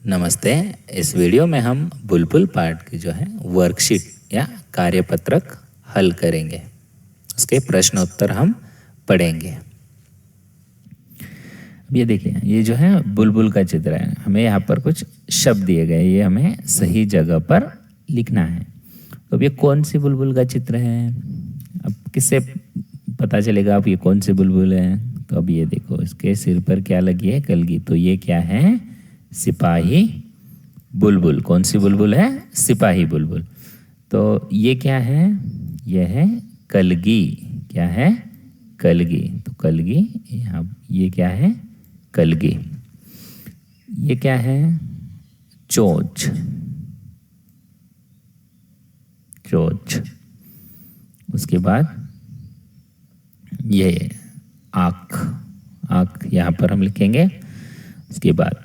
नमस्ते। इस वीडियो में हम बुलबुल पाठ की जो है वर्कशीट या कार्यपत्रक हल करेंगे। उसके प्रश्न उत्तर हम पढ़ेंगे। अब ये देखिए, ये जो है बुलबुल का चित्र है। हमें यहाँ पर कुछ शब्द दिए गए, ये हमें सही जगह पर लिखना है। तो अब ये कौन सी बुलबुल का चित्र है? अब किससे पता चलेगा अब ये कौन सी बुलबुल है? तो अब ये देखो, इसके सिर पर क्या लगी है? कलगी। तो ये क्या है? सिपाही बुलबुल। कौन सी बुलबुल है? सिपाही बुलबुल। तो ये क्या है? यह है कलगी। क्या है? कलगी। तो कलगी, यहाँ ये क्या है? कलगी। ये क्या है? चोंच। चोंच। उसके बाद ये आँख। आँख यहाँ पर हम लिखेंगे। उसके बाद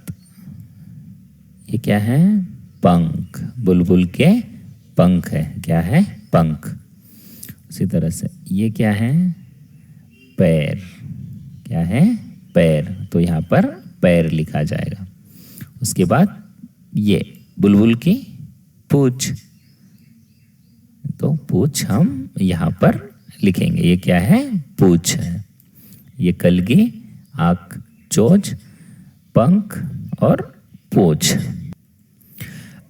ये क्या है? पंख। बुलबुल के पंख है। क्या है? पंख। उसी तरह से ये क्या है? पैर। क्या है? पैर। तो यहाँ पर पैर लिखा जाएगा। उसके बाद ये बुलबुल की पूंछ। तो पूंछ हम यहाँ पर लिखेंगे। ये क्या है? पूंछ है। ये कलगी, आँख, चोंच, पंख और पूंछ।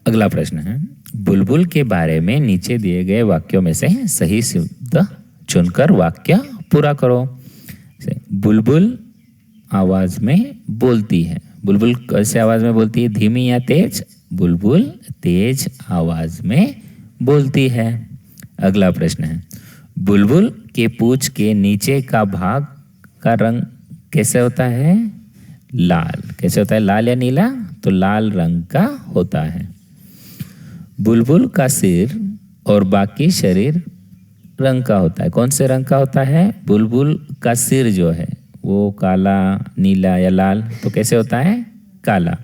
अगला प्रश्न है, बुलबुल के बारे में नीचे दिए गए वाक्यों में से सही शब्द चुनकर वाक्य पूरा करो। बुलबुल आवाज में बोलती है। बुलबुल कैसे आवाज में बोलती है? धीमी या तेज? बुलबुल तेज आवाज में बोलती है। अगला प्रश्न है, बुलबुल के पूंछ के नीचे का भाग का रंग कैसे होता है? लाल। कैसे होता है? लाल या नीला? तो लाल रंग का होता है। बुलबुल का सिर और बाकी शरीर रंग का होता है। कौन से रंग का होता है? बुलबुल का सिर जो है वो काला, नीला या लाल? तो कैसे होता है? काला।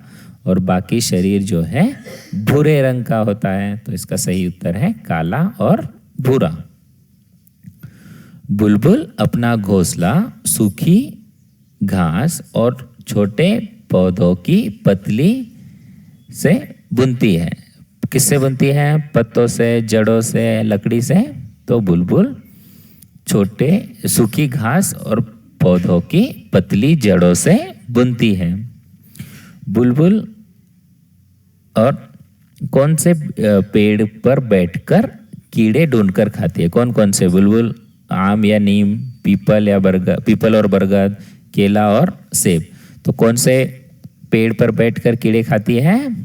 और बाकी शरीर जो है भूरे रंग का होता है। तो इसका सही उत्तर है काला और भूरा। बुलबुल अपना घोंसला सूखी घास और छोटे पौधों की पतली से बुनती है। किससे बुनती है? पत्तों से, जड़ों से, लकड़ी से? तो बुलबुल छोटे सूखी घास और पौधों की पतली जड़ों से बुनती है। बुलबुल और कौन से पेड़ पर बैठकर कीड़े ढूंढकर खाती है? कौन कौन से? बुलबुल आम या नीम, पीपल या बरगद, पीपल और बरगद, केला और सेब। तो कौन से पेड़ पर बैठकर कीड़े खाती है?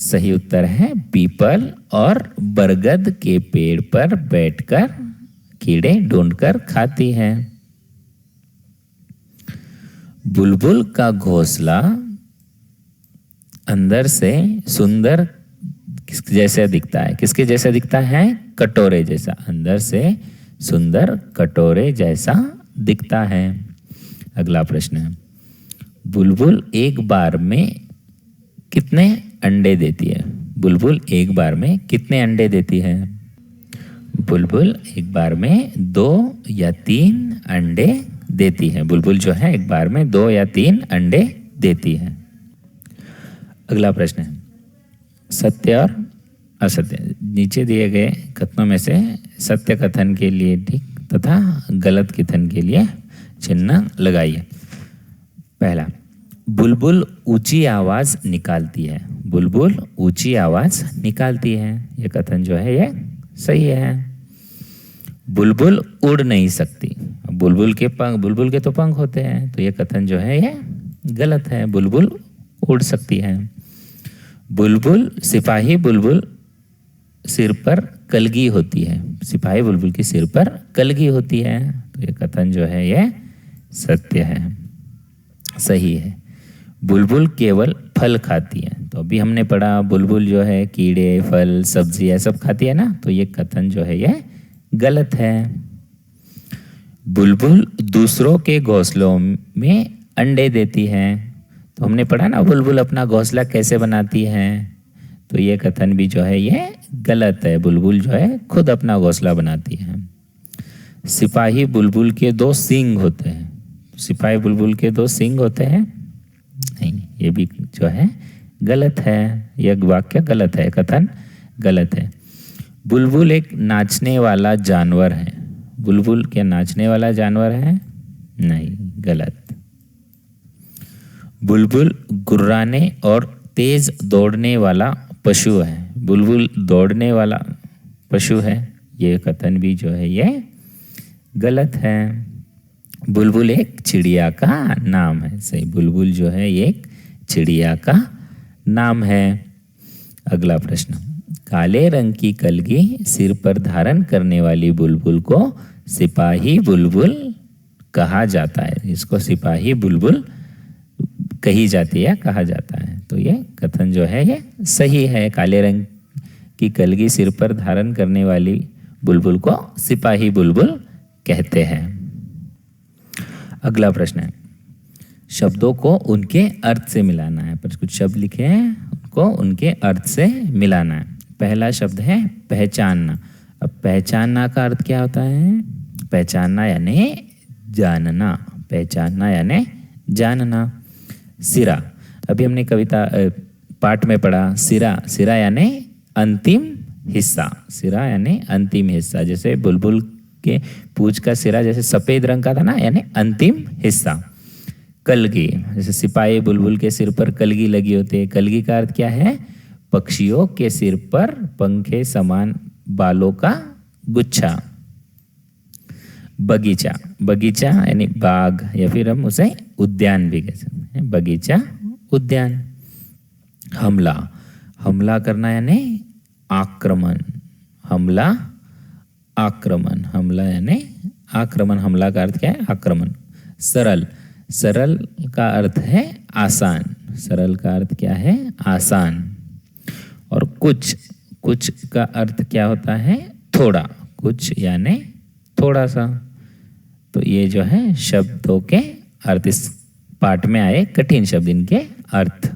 सही उत्तर है पीपल और बरगद के पेड़ पर बैठकर कीड़े ढूंढकर खाती है। बुलबुल का घोंसला अंदर से सुंदर किसके जैसा दिखता है? किसके जैसा दिखता है? कटोरे जैसा। अंदर से सुंदर कटोरे जैसा दिखता है। अगला प्रश्न है, बुलबुल एक बार में कितने अंडे देती है? बुलबुल एक बार में कितने अंडे देती है? बुलबुल एक बार में 2 या 3 अंडे देती है। बुलबुल जो है एक बार में 2 या 3 अंडे देती है। अगला प्रश्न है, सत्य और असत्य। नीचे दिए गए कथनों में से सत्य कथन के लिए ठीक तथा गलत कथन के लिए चिन्ह लगाइए। पहला, बुलबुल ऊंची आवाज निकालती है। बुलबुल ऊंची आवाज निकालती है। यह कथन जो है ये सही है। बुलबुल उड़ नहीं सकती। बुलबुल के तो पंख होते हैं। तो यह कथन जो है ये गलत है। बुलबुल उड़ सकती है। बुलबुल सिपाही बुलबुल सिर पर कलगी होती है। सिपाही बुलबुल के सिर पर कलगी होती है। तो यह कथन जो है ये सत्य है, सही है। बुलबुल केवल फल खाती है। तो अभी हमने पढ़ा बुलबुल जो है कीड़े, फल, सब्जियां सब खाती है ना। तो ये कथन जो है ये गलत है। बुलबुल दूसरों के घोंसलों में अंडे देती है। तो हमने पढ़ा ना बुलबुल अपना घोंसला कैसे बनाती है। तो ये कथन भी जो है ये गलत है। बुलबुल जो है खुद अपना घोंसला बनाती है। सिपाही बुलबुल के 2 सींग होते हैं। सिपाही बुलबुल के 2 सींग होते हैं? नहीं, ये भी जो है गलत है, यह वाक्य गलत है, कथन गलत है। बुलबुल एक नाचने वाला जानवर है। बुलबुल क्या नाचने वाला जानवर है? नहीं, गलत। बुलबुल गुर्राने और तेज दौड़ने वाला पशु है। बुलबुल दौड़ने वाला पशु है, ये कथन भी जो है ये गलत है। बुलबुल एक चिड़िया का नाम है। सही, बुलबुल जो है ये एक चिड़िया का नाम है। अगला प्रश्न, काले रंग की कलगी सिर पर धारण करने वाली बुलबुल को सिपाही बुलबुल कहा जाता है। इसको सिपाही बुलबुल कही जाती है, कहा जाता है। तो ये कथन जो है ये सही है। काले रंग की कलगी सिर पर धारण करने वाली बुलबुल को सिपाही बुलबुल कहते हैं। अगला प्रश्न है, शब्दों को उनके अर्थ से मिलाना है। पर कुछ शब्द लिखे हैं, उनको उनके अर्थ से मिलाना है। पहला शब्द है पहचानना। अब पहचानना का अर्थ क्या होता है? पहचानना यानी जानना। पहचानना यानी जानना। सिरा, अभी हमने कविता पाठ में पढ़ा, सिरा, सिरा यानी अंतिम हिस्सा। सिरा यानी अंतिम हिस्सा। जैसे बुलबुल के पूंछ का सिरा जैसे सफेद रंग का था ना, यानी अंतिम हिस्सा। कलगी, जैसे सिपाही बुलबुल के सिर पर कलगी लगी होती है। कलगी का अर्थ क्या है? पक्षियों के सिर पर पंखे समान बालों का गुच्छा। बगीचा, बगीचा यानी बाग, या फिर हम उसे उद्यान भी कह सकते हैं। बगीचा, उद्यान। हमला, हमला करना यानी आक्रमण। हमला, आक्रमण। हमला यानी आक्रमण। हमला का अर्थ क्या है? आक्रमण। सरल, सरल का अर्थ है आसान। सरल का अर्थ क्या है? आसान। और कुछ, कुछ का अर्थ क्या होता है? थोड़ा। कुछ यानी थोड़ा सा। तो ये जो है शब्दों के अर्थ, इस पाठ में आए कठिन शब्द, इनके अर्थ।